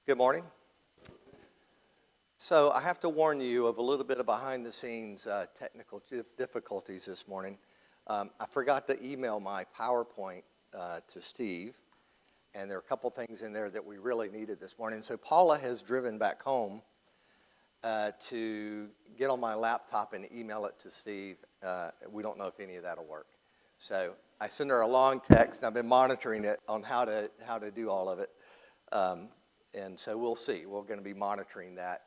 Good morning. So I have to warn you of a little bit of behind-the-scenes technical difficulties this morning. I forgot to email my PowerPoint to Steve, and there are a couple things in there that we really needed this morning. So Paula has driven back home to get on my laptop and email it to Steve. We don't know if any of that will work. So I sent her a long text, and I've been monitoring it on how to do all of it. And so we'll see. We're going to be monitoring that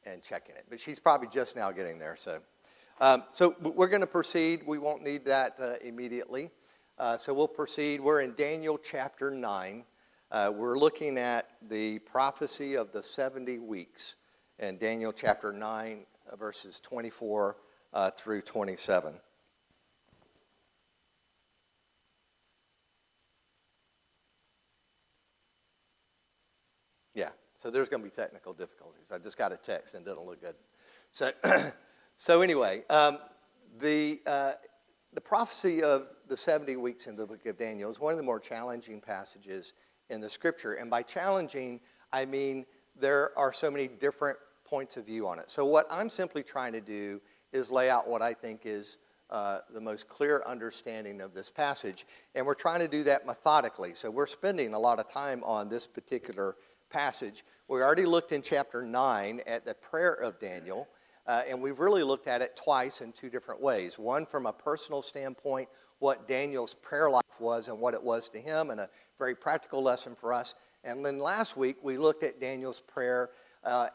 and checking it. But she's probably just now getting there. So we're going to proceed. We won't need that immediately. So we'll proceed. We're in Daniel chapter 9. We're looking at the prophecy of the 70 weeks in Daniel chapter 9, verses 24 through 27. Yeah, so there's going to be technical difficulties. I just got a text and it didn't look good. So anyway, the prophecy of the 70 weeks in the book of Daniel is one of the more challenging passages in the Scripture. And by challenging, I mean there are so many different points of view on it. So what I'm simply trying to do is lay out what I think is the most clear understanding of this passage. And we're trying to do that methodically. So we're spending a lot of time on this particular passage. We already looked in chapter 9 at the prayer of Daniel, and we've really looked at it twice in two different ways. One from a personal standpoint, what Daniel's prayer life was and what it was to him, and a very practical lesson for us. And then last week we looked at Daniel's prayer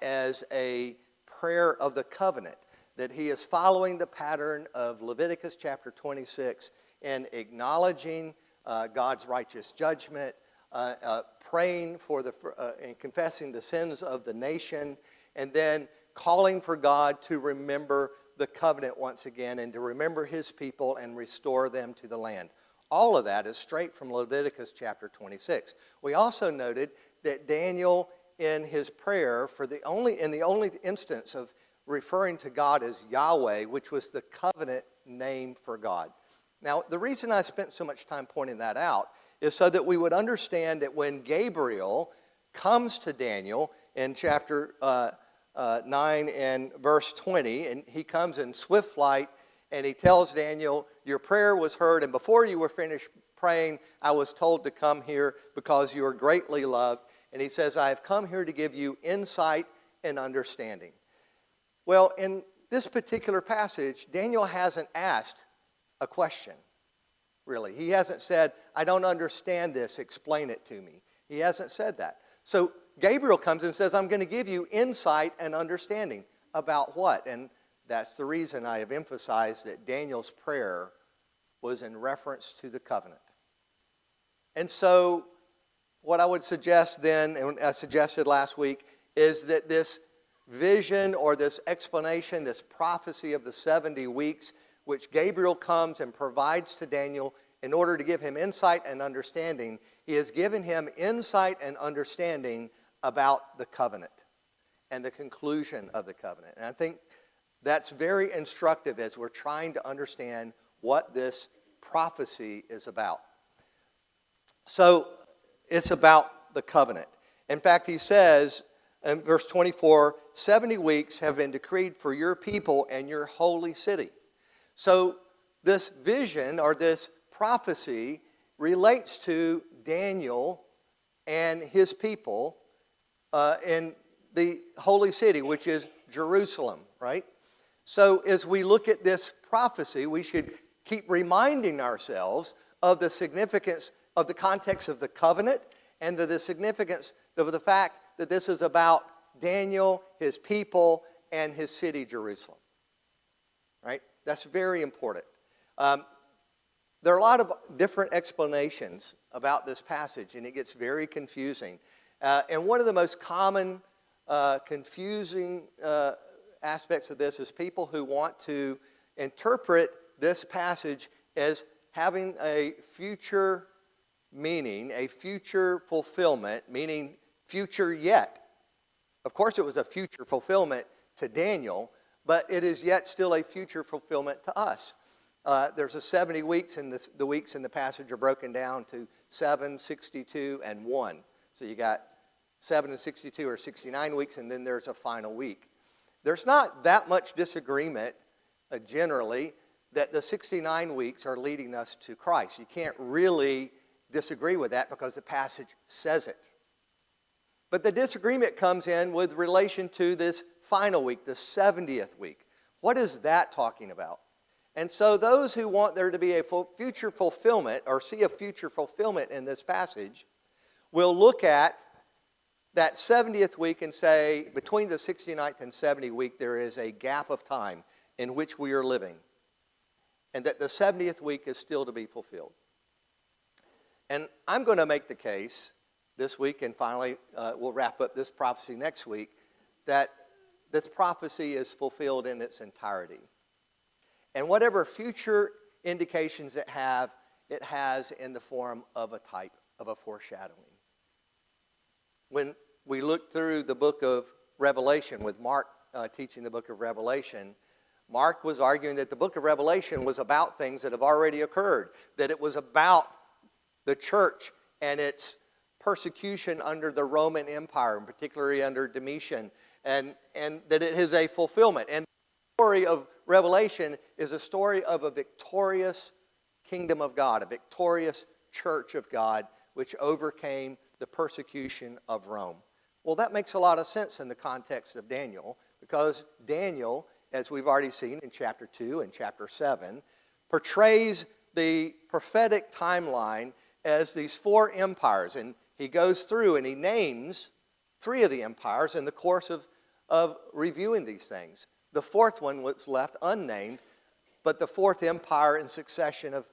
as a prayer of the covenant, that he is following the pattern of Leviticus chapter 26 in acknowledging God's righteous judgment, praying for and confessing the sins of the nation, and then calling for God to remember the covenant once again and to remember his people and restore them to the land. All of that is straight from Leviticus chapter 26. We also noted that Daniel, in his prayer, in the only instance of referring to God as Yahweh, which was the covenant name for God. Now, the reason I spent so much time pointing that out is so that we would understand that when Gabriel comes to Daniel in chapter 9 and verse 20, and he comes in swift flight, and he tells Daniel, your prayer was heard, and before you were finished praying, I was told to come here because you are greatly loved. And he says, I have come here to give you insight and understanding. Well, in this particular passage, Daniel hasn't asked a question. Really. He hasn't said, I don't understand this, explain it to me. He hasn't said that. So Gabriel comes and says, I'm going to give you insight and understanding. About what? And that's the reason I have emphasized that Daniel's prayer was in reference to the covenant. And so what I would suggest then, and I suggested last week, is that this vision or this explanation, this prophecy of the 70 weeks, which Gabriel comes and provides to Daniel in order to give him insight and understanding. He has given him insight and understanding about the covenant and the conclusion of the covenant. And I think that's very instructive as we're trying to understand what this prophecy is about. So it's about the covenant. In fact, he says in verse 24, 70 weeks have been decreed for your people and your holy city. So this vision or this prophecy relates to Daniel and his people in the holy city, which is Jerusalem, right? So as we look at this prophecy, we should keep reminding ourselves of the significance of the context of the covenant and of the significance of the fact that this is about Daniel, his people, and his city, Jerusalem, right? That's very important. There are a lot of different explanations about this passage, and it gets very confusing. And one of the most common confusing aspects of this is people who want to interpret this passage as having a future meaning, a future fulfillment, meaning future yet. Of course, it was a future fulfillment to Daniel, but it is yet still a future fulfillment to us. There's a 70 weeks, and the weeks in the passage are broken down to 7, 62, and 1. So you got 7 and 62 are 69 weeks, and then there's a final week. There's not that much disagreement generally that the 69 weeks are leading us to Christ. You can't really disagree with that because the passage says it. But the disagreement comes in with relation to this final week, the 70th week. What is that talking about? And so those who want there to be a future fulfillment or see a future fulfillment in this passage will look at that 70th week and say between the 69th and 70th week there is a gap of time in which we are living, and that the 70th week is still to be fulfilled. And I'm going to make the case this week, and finally we'll wrap up this prophecy next week, that this prophecy is fulfilled in its entirety. And whatever future indications it has in the form of a type, of a foreshadowing. When we look through the book of Revelation, with Mark teaching the book of Revelation, Mark was arguing that the book of Revelation was about things that have already occurred, that it was about the church and its persecution under the Roman Empire, and particularly under Domitian, and that it is a fulfillment. And the story of Revelation is a story of a victorious kingdom of God, a victorious church of God, which overcame the persecution of Rome. Well, that makes a lot of sense in the context of Daniel, because Daniel, as we've already seen in chapter 2 and chapter 7, portrays the prophetic timeline as these four empires. And he goes through and he names three of the empires in the course of reviewing these things. The fourth one was left unnamed, but the fourth empire in succession of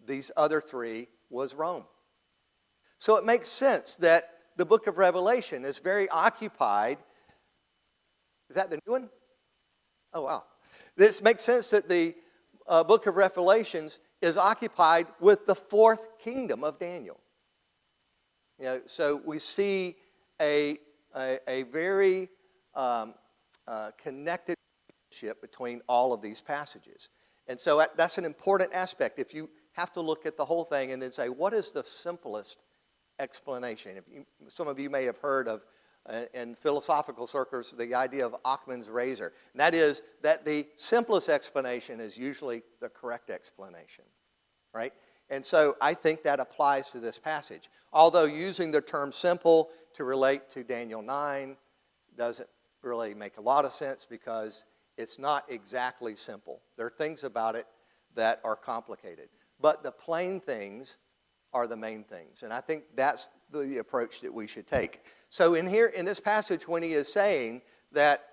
these other three was Rome. So it makes sense that the book of Revelation is very occupied. Is that the new one? Oh, wow. This makes sense that the book of Revelations is occupied with the fourth kingdom of Daniel. You know, so we see a very connected relationship between all of these passages. And so that's an important aspect. If you have to look at the whole thing and then say, what is the simplest explanation? Some of you may have heard of, in philosophical circles, the idea of Occam's razor. And that is that the simplest explanation is usually the correct explanation, right? And so I think that applies to this passage. Although using the term simple to relate to Daniel 9 doesn't really make a lot of sense, because it's not exactly simple. There are things about it that are complicated. But the plain things are the main things. And I think that's the approach that we should take. So in this passage, when he is saying that,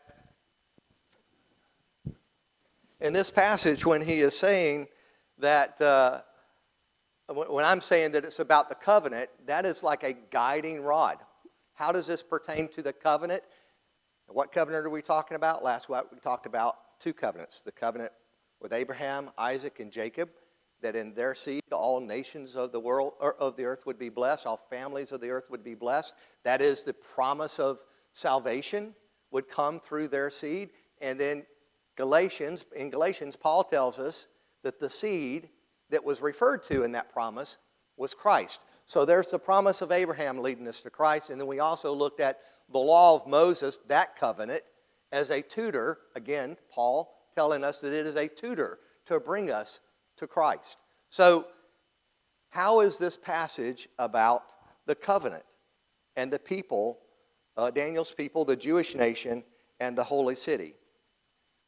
when I'm saying that it's about the covenant, that is like a guiding rod. How does this pertain to the covenant? What covenant are we talking about? Last week we talked about two covenants. The covenant with Abraham, Isaac, and Jacob, that in their seed all nations of the world, or of the earth, would be blessed. All families of the earth would be blessed. That is, the promise of salvation would come through their seed. And then in Galatians, Paul tells us that the seed that was referred to in that promise was Christ. So there's the promise of Abraham leading us to Christ. And then we also looked at the law of Moses, that covenant, as a tutor. Again, Paul telling us that it is a tutor to bring us to Christ. So how is this passage about the covenant and the people, Daniel's people, the Jewish nation, and the holy city?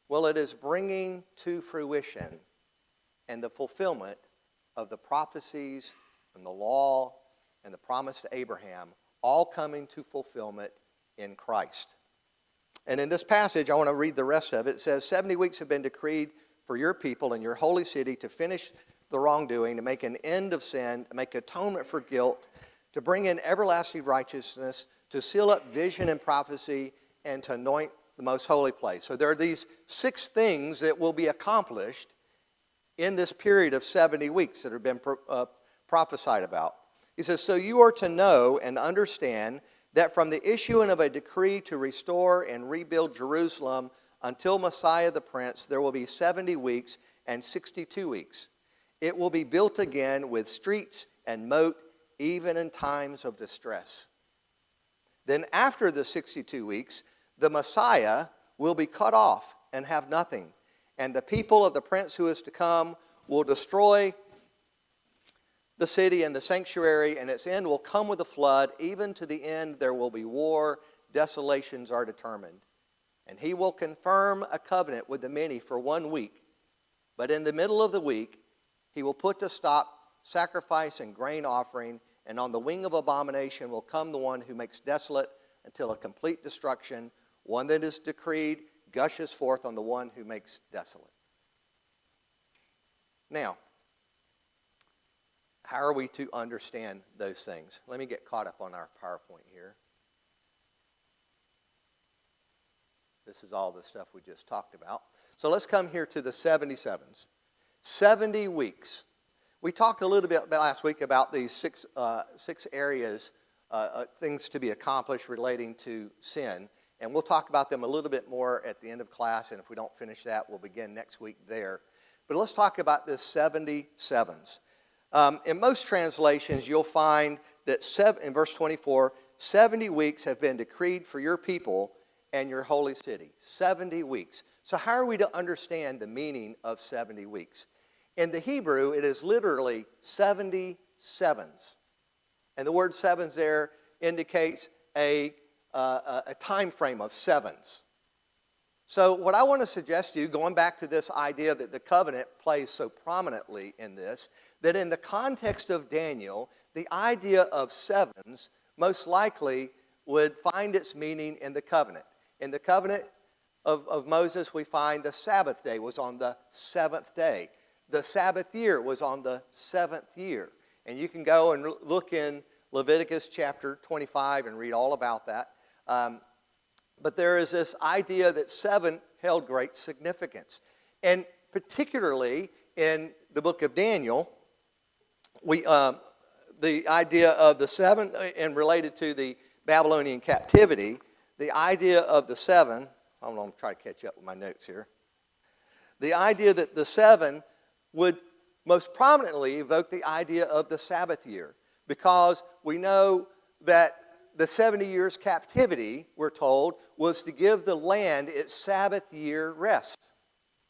Well, it is bringing to fruition and the fulfillment of the prophecies and the law and the promise to Abraham, all coming to fulfillment in Christ. And in this passage, I want to read the rest of it. It says, 70 weeks have been decreed for your people and your holy city to finish the wrongdoing, to make an end of sin, to make atonement for guilt, to bring in everlasting righteousness, to seal up vision and prophecy, and to anoint the most holy place. So there are these 6 things that will be accomplished in this period of 70 weeks that have been prophesied about. He says, so you are to know and understand that from the issuing of a decree to restore and rebuild Jerusalem until Messiah the Prince, there will be 70 weeks and 62 weeks. It will be built again with streets and moat, even in times of distress. Then after the 62 weeks, the Messiah will be cut off and have nothing. And the people of the prince who is to come will destroy the city and the sanctuary, and its end will come with a flood. Even to the end there will be war. Desolations are determined. And he will confirm a covenant with the many for 1 week. But in the middle of the week, he will put to stop sacrifice and grain offering, and on the wing of abomination will come the one who makes desolate until a complete destruction. One that is decreed gushes forth on the one who makes desolate. Now, how are we to understand those things? Let me get caught up on our PowerPoint here. This is all the stuff we just talked about. So let's come here to the 77s. 70 weeks. We talked a little bit last week about these six areas, things to be accomplished relating to sin. And we'll talk about them a little bit more at the end of class. And if we don't finish that, we'll begin next week there. But let's talk about this 77s. In most translations, you'll find that in verse 24, 70 weeks have been decreed for your people and your holy city. 70 weeks. So how are we to understand the meaning of 70 weeks? In the Hebrew, it is literally 70 sevens. And the word sevens there indicates a time frame of sevens. So what I want to suggest to you, going back to this idea that the covenant plays so prominently in this, that in the context of Daniel, the idea of sevens most likely would find its meaning in the covenant. In the covenant of Moses, we find the Sabbath day was on the seventh day. The Sabbath year was on the seventh year. And you can go and look in Leviticus chapter 25 and read all about that. But there is this idea that 7 held great significance. And particularly in the book of Daniel, the idea of the 7, and related to the Babylonian captivity, the idea of the 7, hold on, I'm trying to catch up with my notes here. The idea that the 7 would most prominently evoke the idea of the Sabbath year, because we know that the 70 years captivity, we're told, was to give the land its Sabbath year rest,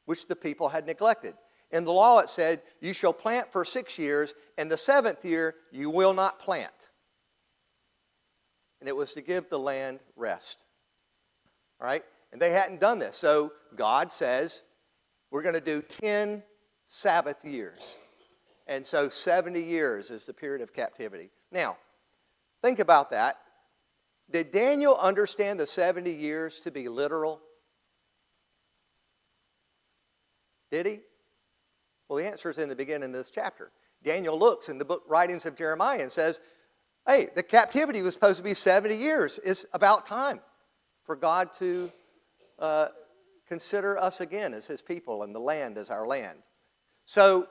which the people had neglected. In the law it said, you shall plant for 6 years, and the 7th year you will not plant. And it was to give the land rest. All right? And they hadn't done this. So God says, we're going to do 10 Sabbath years. And so 70 years is the period of captivity. Now, think about that. Did Daniel understand the 70 years to be literal? Did he? Well, the answer is in the beginning of this chapter. Daniel looks in the book writings of Jeremiah and says, hey, the captivity was supposed to be 70 years. It's about time for God to consider us again as his people and the land as our land. So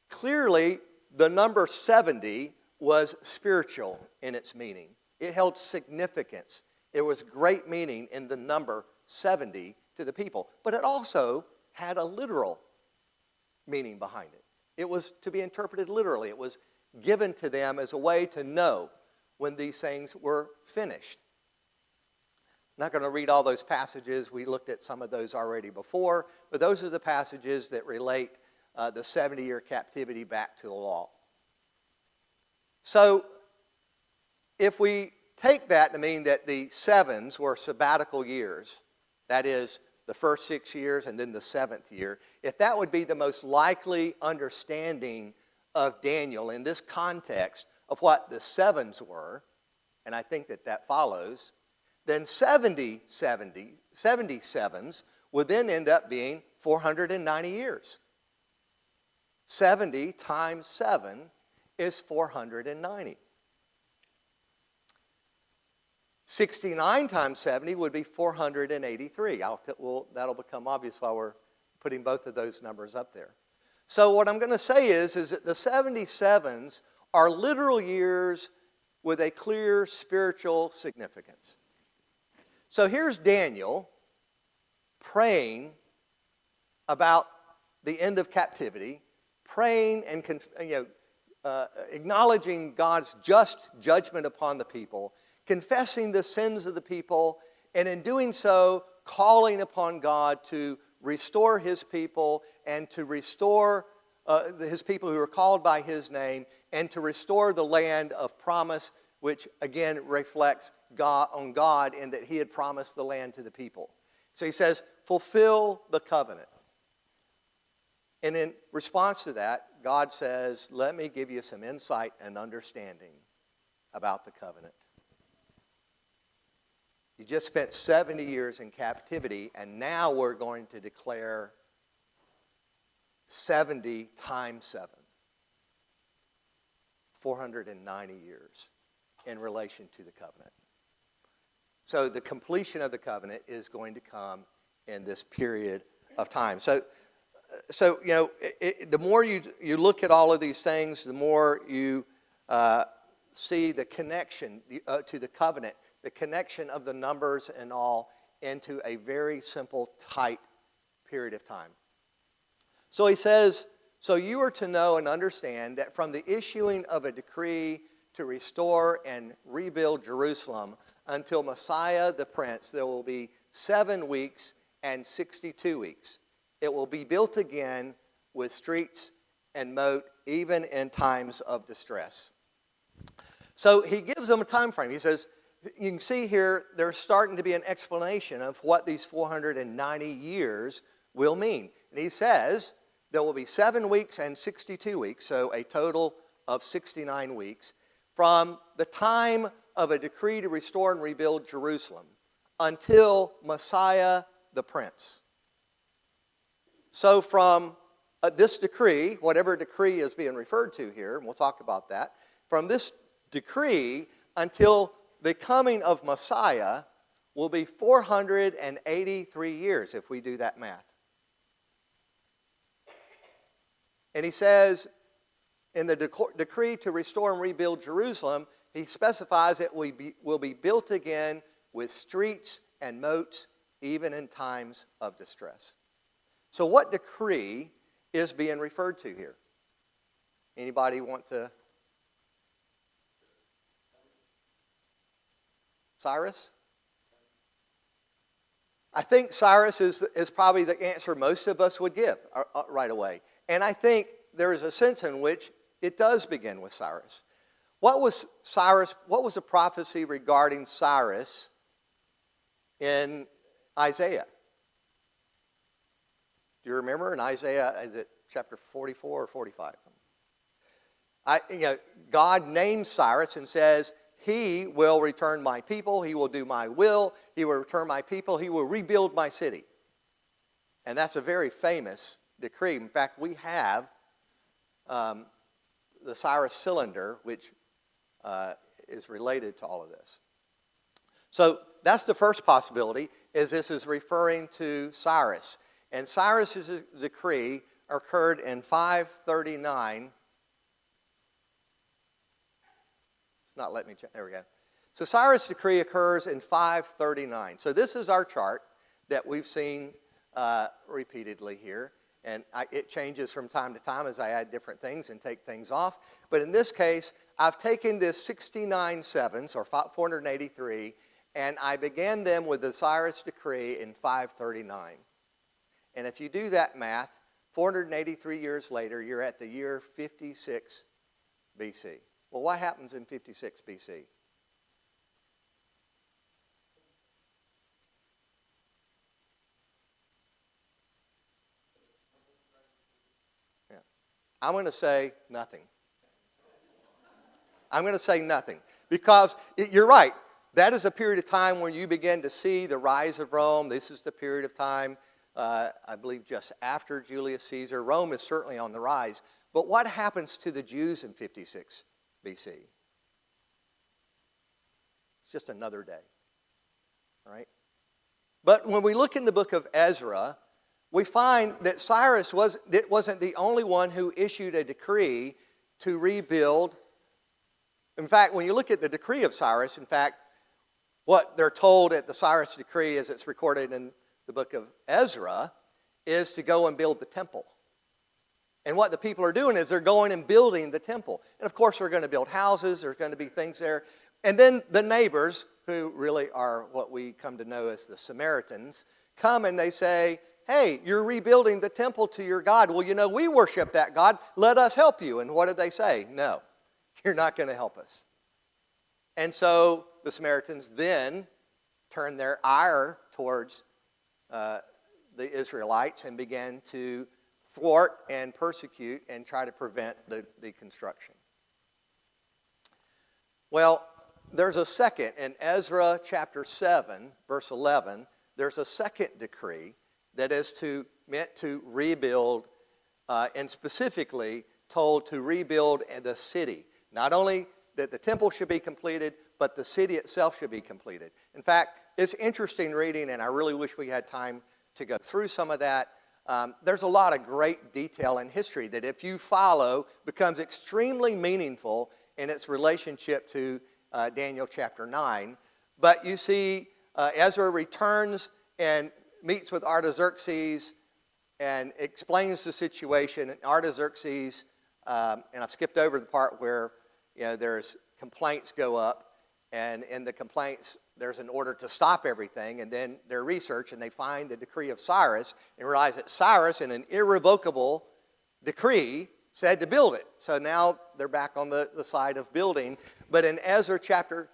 clearly the number 70 was spiritual in its meaning. It held significance. There was great meaning in the number 70 to the people. But it also had a literal meaning behind it. It was to be interpreted literally. It was given to them as a way to know when these things were finished. I'm not going to read all those passages. We looked at some of those already before. But those are the passages that relate the 70-year captivity back to the law. So if we take that to mean that the 7s were sabbatical years, that is, the first 6 years and then the 7th year, if that would be the most likely understanding of Daniel in this context of what the 7s were, and I think that that follows, then 70 sevens would then end up being 490 years. 70 times 7 is 490. 69 times 70 would be 483. That'll become obvious while we're putting both of those numbers up there. So what I'm going to say is that the 77s are literal years with a clear spiritual significance. So here's Daniel praying about the end of captivity, praying and acknowledging God's just judgment upon the people, confessing the sins of the people, and in doing so, calling upon God to restore his people and to restore his people who are called by his name, and to restore the land of promise, which again reflects on God in that he had promised the land to the people. So he says, fulfill the covenant. And in response to that, God says, let me give you some insight and understanding about the covenant. You just spent 70 years in captivity, and now we're going to declare 70 times 7. 490 years in relation to the covenant. So the completion of the covenant is going to come in this period of time. So you know, the more you look at all of these things, the more you see the connection to the covenant, the connection of the numbers and all into a very simple, tight period of time. So he says, so you are to know and understand that from the issuing of a decree to restore and rebuild Jerusalem until Messiah the Prince, there will be 7 weeks and 62 weeks. It will be built again with streets and moat, even in times of distress. So he gives them a time frame. He says, you can see here, there's starting to be an explanation of what these 490 years will mean. And he says, there will be 7 weeks and 62 weeks, so a total of 69 weeks, from the time of a decree to restore and rebuild Jerusalem until Messiah the Prince. So from this decree, whatever decree is being referred to here, and we'll talk about that, from this decree until the coming of Messiah will be 483 years if we do that math. And he says, in the decree to restore and rebuild Jerusalem, he specifies it will be built again with streets and moats, even in times of distress. So what decree is being referred to here? Anybody want to? Cyrus? I think Cyrus is probably the answer most of us would give right away. And I think there is a sense in which it does begin with Cyrus. What was the prophecy regarding Cyrus in Isaiah? Do you remember in Isaiah, is it chapter 44 or 45? God names Cyrus and says, he will return my people, he will do my will, he will return my people, he will rebuild my city. And that's a very famous decree. In fact, we have the Cyrus cylinder, which is related to all of this. So that's the first possibility, is this is referring to Cyrus. And Cyrus' decree occurred in 539. It's not letting me check. There we go. So Cyrus' decree occurs in 539. So this is our chart that we've seen repeatedly here. And it changes from time to time as I add different things and take things off. But in this case, I've taken this 69 sevens, or 483, and I began them with the Cyrus decree in 539. And if you do that math, 483 years later, you're at the year 56 BC. Well, what happens in 56 BC? Yeah. I'm going to say nothing. I'm going to say nothing. Because you're right. That is a period of time when you begin to see the rise of Rome. This is the period of time, I believe, just after Julius Caesar. Rome is certainly on the rise. But what happens to the Jews in 56 BC? It's just another day. All right? But when we look in the book of Ezra, we find that Cyrus wasn't the only one who issued a decree to rebuild. In fact, when you look at the decree of Cyrus, in fact, what they're told at the Cyrus decree, as it's recorded in the book of Ezra, is to go and build the temple. And what the people are doing is they're going and building the temple. And of course, they're going to build houses. There's going to be things there. And then the neighbors, who really are what we come to know as the Samaritans, come and they say, hey, you're rebuilding the temple to your God. Well, you know, we worship that God. Let us help you. And what did they say? No, you're not going to help us. And so the Samaritans then turned their ire towards the Israelites and began to thwart and persecute and try to prevent the construction. Well, there's a second, in Ezra chapter 7, verse 11, there's a second decree that is meant to rebuild, and specifically told to rebuild the city. Not only that the temple should be completed, but the city itself should be completed. In fact, it's interesting reading, and I really wish we had time to go through some of that. There's a lot of great detail in history that if you follow becomes extremely meaningful in its relationship to Daniel chapter 9. But you see Ezra returns and meets with Artaxerxes and explains the situation. And Artaxerxes, and I've skipped over the part where there's complaints go up, and in the complaints there's an order to stop everything, and then their research, and they find the decree of Cyrus and realize that Cyrus, in an irrevocable decree, said to build it. So now they're back on the side of building. But in Ezra chapter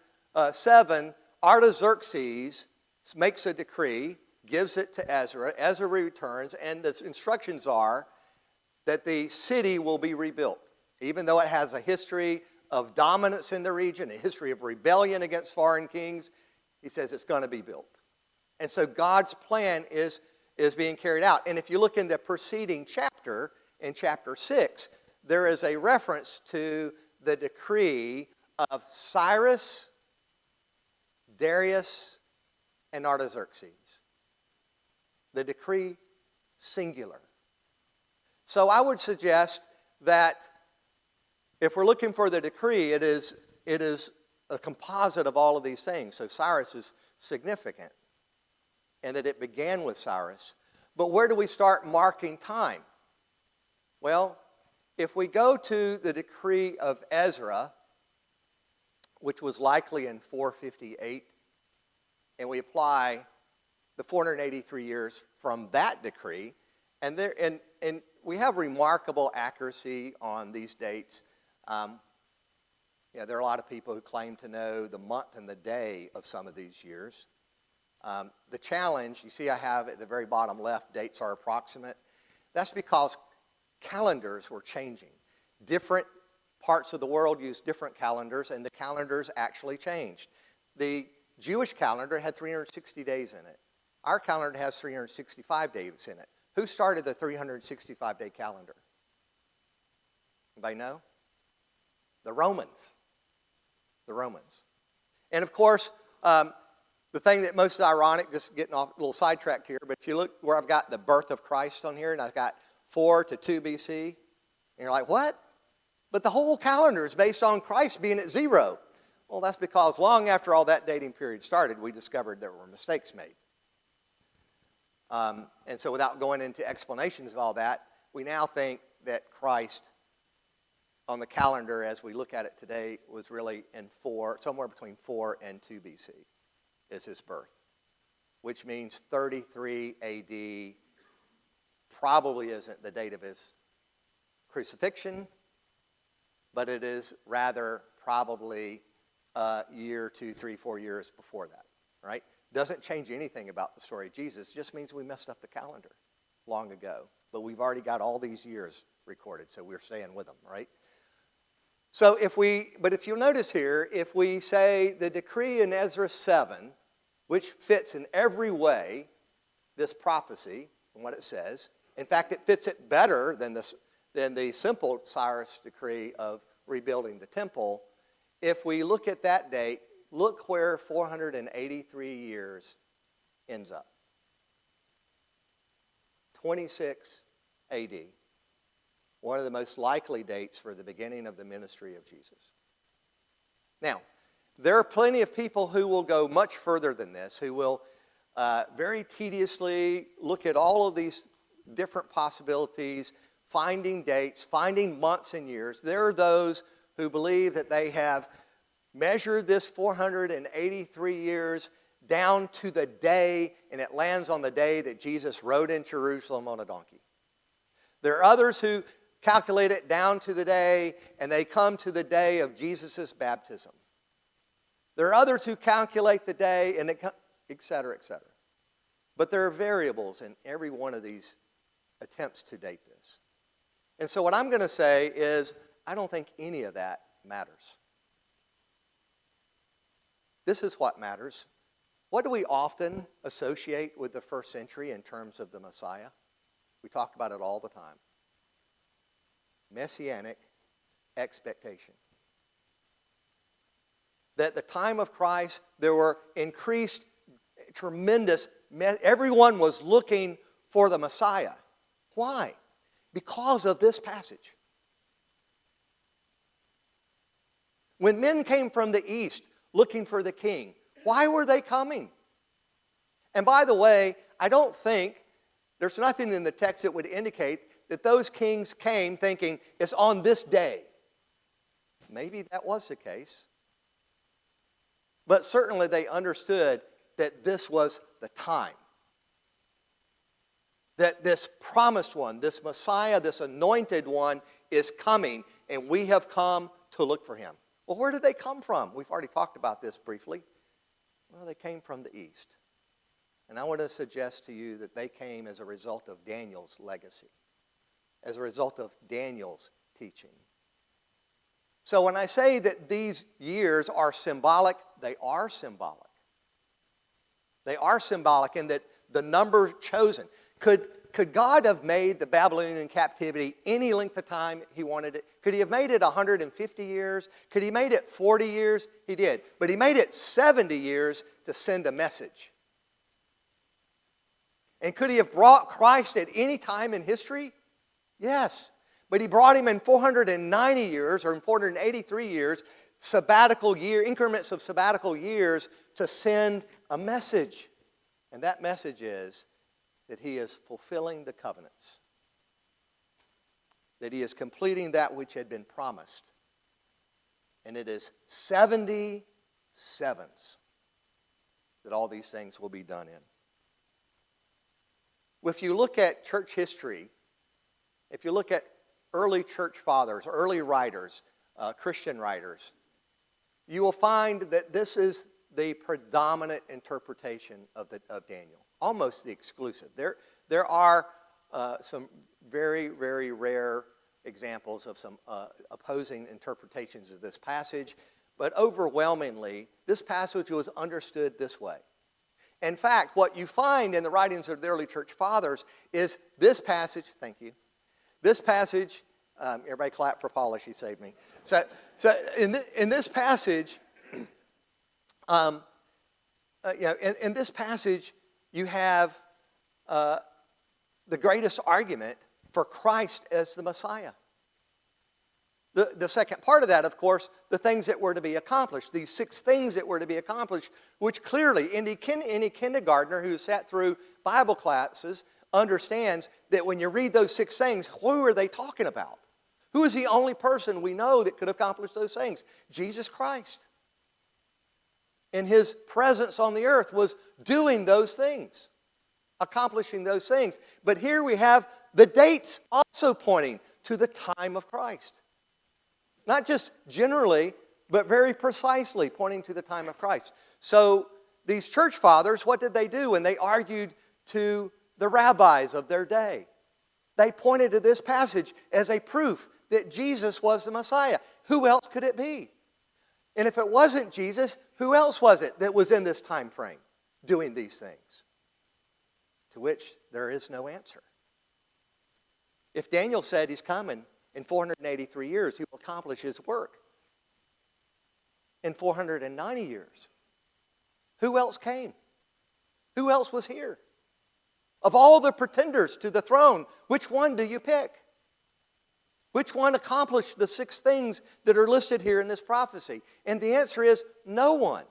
7, Artaxerxes makes a decree, gives it to Ezra. Ezra returns, and the instructions are that the city will be rebuilt. Even though it has a history of dominance in the region, a history of rebellion against foreign kings, he says it's going to be built. And so God's plan is being carried out. And if you look in the preceding chapter, in chapter 6, there is a reference to the decree of Cyrus, Darius, and Artaxerxes. The decree singular. So I would suggest that if we're looking for the decree, it is a composite of all of these things. So Cyrus is significant, and that it began with Cyrus. But where do we start marking time? Well, if we go to the decree of Ezra, which was likely in 458, and we apply the 483 years from that decree, and we have remarkable accuracy on these dates. There are a lot of people who claim to know the month and the day of some of these years. The challenge, you see I have at the very bottom left, dates are approximate. That's because calendars were changing. Different parts of the world use different calendars, and the calendars actually changed. The Jewish calendar had 360 days in it. Our calendar has 365 days in it. Who started the 365-day calendar? Anybody know? The Romans. The Romans. And of course, the thing that most is ironic, just getting off a little sidetracked here, but if you look where I've got the birth of Christ on here, and I've got 4 to 2 BC, and you're like, what? But the whole calendar is based on Christ being at 0. Well, that's because long after all that dating period started, we discovered there were mistakes made. And so without going into explanations of all that, we now think that Christ on the calendar as we look at it today was really in somewhere between 4 and 2 BC is his birth, which means 33 AD probably isn't the date of his crucifixion, but it is rather probably a year, 2, 3, 4 years before that, right? Doesn't change anything about the story of Jesus. Just means we messed up the calendar long ago. But we've already got all these years recorded, so we're staying with them, right? So if you'll notice here, if we say the decree in Ezra 7, which fits in every way this prophecy and what it says, in fact, it fits it better than the simple Cyrus decree of rebuilding the temple. If we look at that date, look where 483 years ends up. 26 AD. One of the most likely dates for the beginning of the ministry of Jesus. Now, there are plenty of people who will go much further than this, who will very tediously look at all of these different possibilities, finding dates, finding months and years. There are those who believe that they have measure this 483 years down to the day, and it lands on the day that Jesus rode in Jerusalem on a donkey. There are others who calculate it down to the day, and they come to the day of Jesus' baptism. There are others who calculate the day, and et cetera, et cetera. But there are variables in every one of these attempts to date this. And so what I'm going to say is, I don't think any of that matters. This is what matters. What do we often associate with the first century in terms of the Messiah? We talk about it all the time. Messianic expectation. That at the time of Christ, there were increased, tremendous, everyone was looking for the Messiah. Why? Because of this passage. When men came from the east looking for the king, why were they coming? And by the way, I don't think, there's nothing in the text that would indicate that those kings came thinking it's on this day. Maybe that was the case. But certainly they understood that this was the time. That this promised one, this Messiah, this anointed one is coming, and we have come to look for him. Well, where did they come from? We've already talked about this briefly. Well, they came from the east. And I want to suggest to you that they came as a result of Daniel's legacy, as a result of Daniel's teaching. So when I say that these years are symbolic, they are symbolic. They are symbolic in that the number chosen. Could God have made the Babylonian captivity any length of time he wanted it? Could he have made it 150 years? Could he have made it 40 years? He did. But he made it 70 years to send a message. And could he have brought Christ at any time in history? Yes. But he brought him in 490 years, or in 483 years, sabbatical year, increments of sabbatical years to send a message. And that message is that he is fulfilling the covenants. That he is completing that which had been promised. And it is 70 sevens that all these things will be done in. If you look at church history, if you look at early church fathers, early writers, Christian writers, you will find that this is the predominant interpretation of Daniel, almost the exclusive. There are some very, very rare examples of some opposing interpretations of this passage, but overwhelmingly, this passage was understood this way. In fact, what you find in the writings of the early church fathers is this passage, thank you, this passage, everybody clap for Paula, she saved me. So in this passage, in this passage, you have the greatest argument for Christ as the Messiah. The second part of that, of course, the things that were to be accomplished, these 6 things that were to be accomplished, which clearly any kindergartner who sat through Bible classes understands that when you read those 6 things, who are they talking about? Who is the only person we know that could accomplish those things? Jesus Christ. And his presence on the earth was doing those things, accomplishing those things. But here we have the dates also pointing to the time of Christ. Not just generally, but very precisely pointing to the time of Christ. So these church fathers, what did they do when they argued to the rabbis of their day? They pointed to this passage as a proof that Jesus was the Messiah. Who else could it be? And if it wasn't Jesus, who else was it that was in this time frame doing these things? To which there is no answer. If Daniel said he's coming in 483 years, he will accomplish his work in 490 years. Who else came? Who else was here? Of all the pretenders to the throne, which one do you pick? Which one accomplished the 6 things that are listed here in this prophecy? And the answer is no one.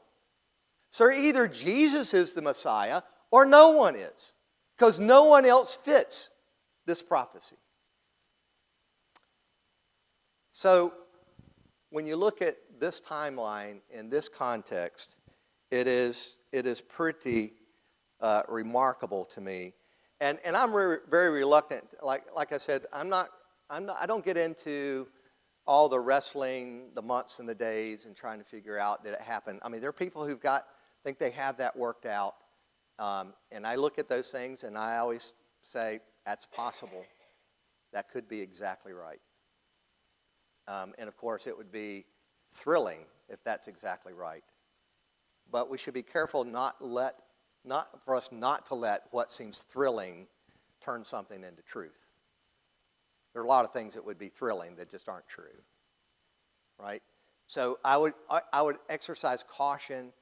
So either Jesus is the Messiah or no one is, because no one else fits this prophecy. So when you look at this timeline in this context, it is pretty remarkable to me. And I'm very reluctant. Like I said, I don't get into all the wrestling, the months and the days, and trying to figure out did it happen. I mean, there are people who've think they have that worked out, and I look at those things and I always say that's possible. That could be exactly right. And of course, it would be thrilling if that's exactly right. But we should be careful for us not to let what seems thrilling turn something into truth. There are a lot of things that would be thrilling that just aren't true, right? So I would exercise caution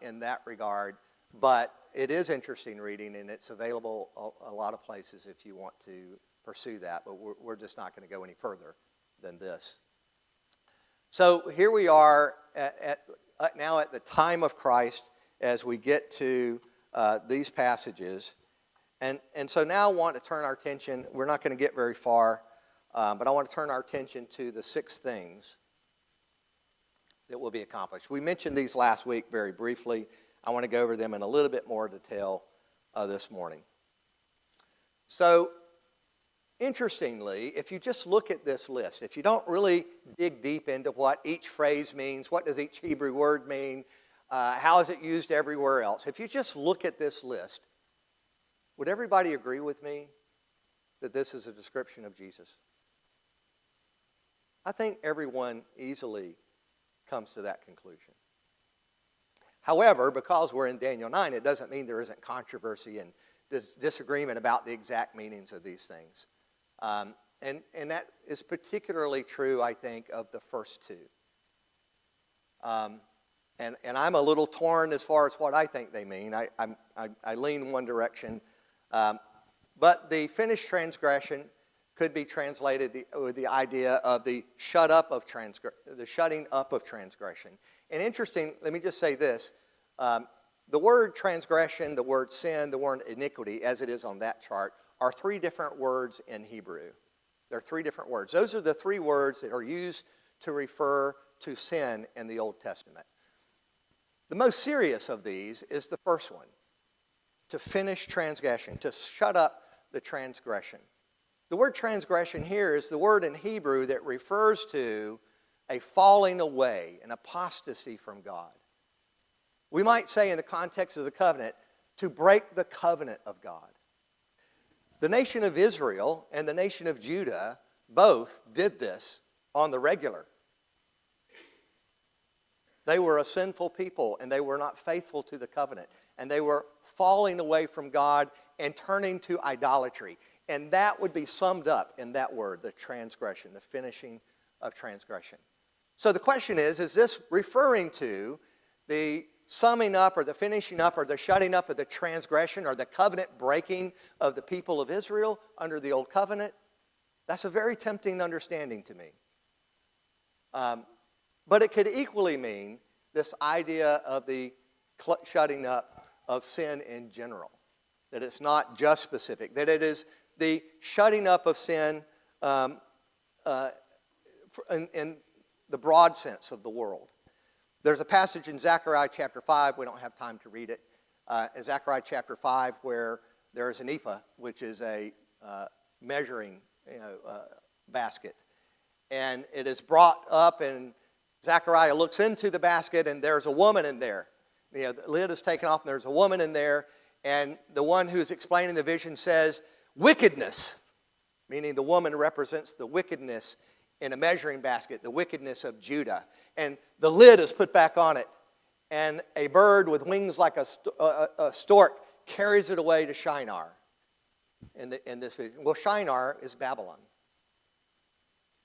in that regard, but it is interesting reading, and it's available a lot of places if you want to pursue that, but we're just not going to go any further than this. So here we are now at the time of Christ as we get to these passages. And so now I want to turn our attention, we're not going to get very far, but I want to turn our attention to the 6 things that will be accomplished. We mentioned these last week very briefly. I want to go over them in a little bit more detail this morning. So, interestingly, if you just look at this list, if you don't really dig deep into what each phrase means, what does each Hebrew word mean, how is it used everywhere else, if you just look at this list, would everybody agree with me that this is a description of Jesus? I think everyone easily comes to that conclusion. However, because we're in Daniel 9, it doesn't mean there isn't controversy and disagreement about the exact meanings of these things. And that is particularly true, I think, of the first 2. And I'm a little torn as far as what I think they mean. I lean one direction. But the finished transgression could be translated with the idea of the shutting up of transgression. And interesting, let me just say this. The word transgression, the word sin, the word iniquity, as it is on that chart, are 3 different words in Hebrew. There are 3 different words. Those are the 3 words that are used to refer to sin in the Old Testament. The most serious of these is the first one, to finish transgression, to shut up the transgression. The word transgression here is the word in Hebrew that refers to a falling away, an apostasy from God. We might say in the context of the covenant, to break the covenant of God. The nation of Israel and the nation of Judah both did this on the regular. They were a sinful people, and they were not faithful to the covenant. And they were falling away from God and turning to idolatry. And that would be summed up in that word, the transgression, the finishing of transgression. So the question is this referring to the summing up or the finishing up or the shutting up of the transgression or the covenant breaking of the people of Israel under the old covenant? That's a very tempting understanding to me. But it could equally mean this idea of the shutting up of sin in general. That it's not just specific. That it is the shutting up of sin in the broad sense of the world. There's a passage in Zechariah chapter 5. We don't have time to read it. In Zechariah chapter 5 where there is an ephah, which is a measuring basket. And it is brought up, and Zechariah looks into the basket, and there's a woman in there. The lid is taken off, and there's a woman in there. And the one who's explaining the vision says, wickedness, meaning the woman represents the wickedness in a measuring basket, the wickedness of Judah. And the lid is put back on it, and a bird with wings like a stork carries it away to Shinar in this vision. Well, Shinar is Babylon.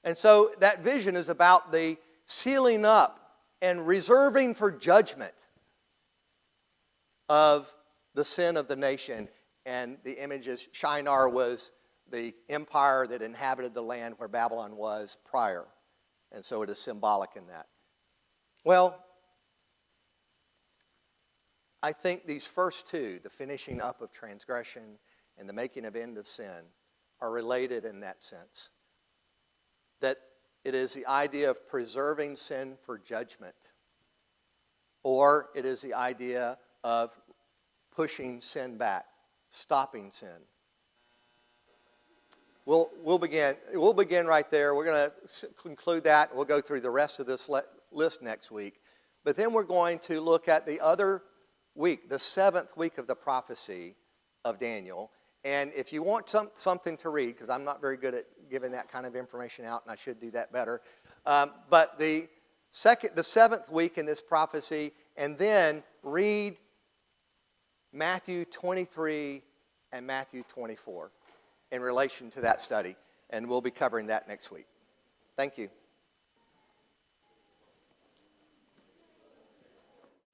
And so that vision is about the sealing up and reserving for judgment of the sin of the nation. And the image is Shinar was the empire that inhabited the land where Babylon was prior. And so it is symbolic in that. Well, I think these first 2, the finishing up of transgression and the making of end of sin, are related in that sense. That It is the idea of preserving sin for judgment. Or it is the idea of pushing sin back, stopping sin. We'll begin right there. We're going to conclude that, and we'll go through the rest of this list next week. But then we're going to look at the other week, the 7th week of the prophecy of Daniel. And if you want something to read, because I'm not very good at giving that kind of information out, and I should do that better. But the 7th week in this prophecy, and then read Matthew 23 and Matthew 24 in relation to that study. And we'll be covering that next week. Thank you.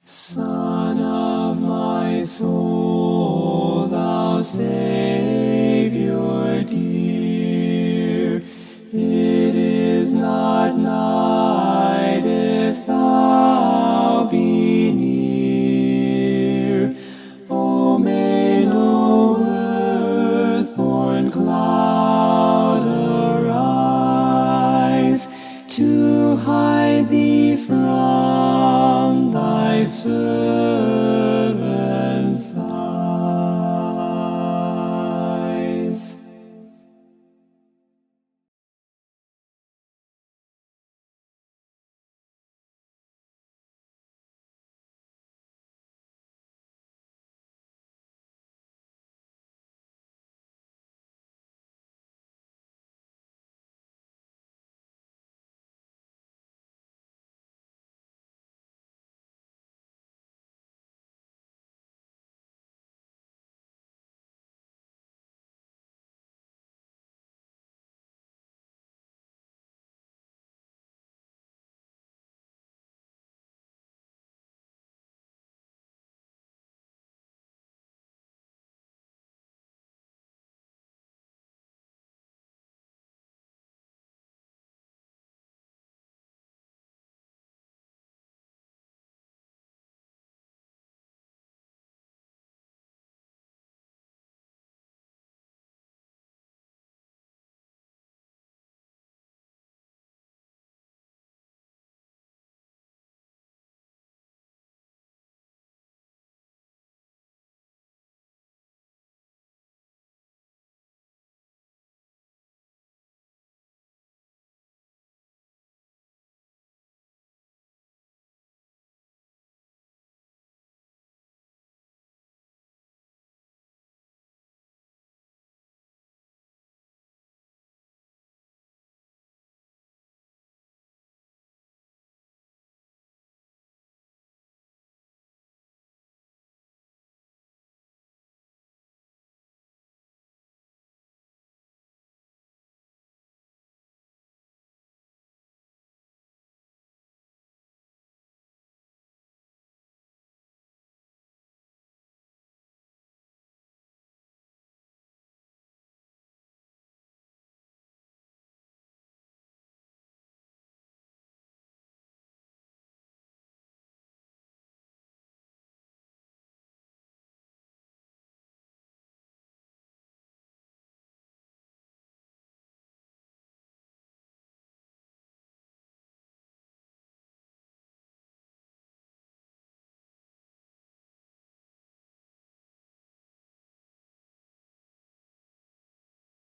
Son of my soul, thou Savior dear, it is not night if thou be near. O may no earth-born cloud arise to hide thee from thy servant.